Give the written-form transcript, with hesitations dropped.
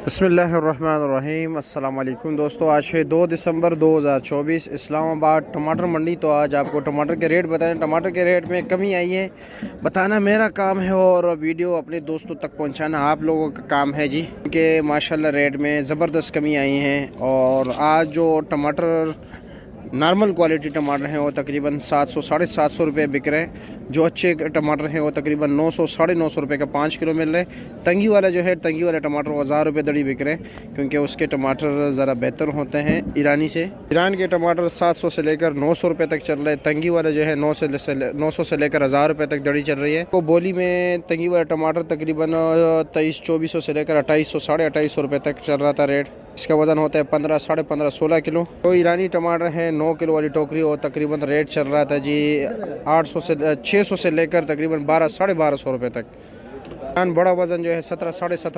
बिस्मिल्लाहिर्रहमानिर्रहीम। अस्सलाम वालेकुम दोस्तों, आज है 2 दिसंबर 2024, इस्लामाबाद टमाटर मंडी। तो आज आपको टमाटर के रेट बताएं। टमाटर के रेट में कमी आई है बताना मेरा काम है और वीडियो अपने दोस्तों तक पहुंचाना आप लोगों का काम है जी, कि माशाल्लाह रेट में ज़बरदस्त कमी आई है। और आज जो टमाटर नॉर्मल क्वालिटी टमाटर हैं वो तकरीबन 700 साढ़े 700 रुपये बिक रहे हैं। जो अच्छे टमाटर हैं वो तकरीबन 900 साढ़े 900 रुपये का 5 किलो मिल रहे हैं। तंगी वाला जो है, तंगी वाले टमाटर वो 1000 रुपये दड़ी बिक रहे हैं, क्योंकि उसके टमाटर ज़रा बेहतर होते हैं ईरानी से। ईरान के टमाटर 700 से लेकर 900 रुपये तक चल रहे हैं। तंगी वाला जो है 900 से लेकर 1000 रुपये तक दड़ी चल रही है। तो बोली में तंगी वाला टमाटर तकरीबन 2300-2400 से लेकर 2800 साढ़े 2800 रुपये तक चल रहा था रेट। इसका वज़न होता है 15 साढ़े 15 16 किलो। तो ईरानी टमाटर है 9 किलो वाली टोकरी और तकरीबन रेट चल रहा था जी 800 से 600 से लेकर तकरीबन 12 साढ़े 1200 रुपये तक। बड़ा वज़न जो है 17 साढ़े 17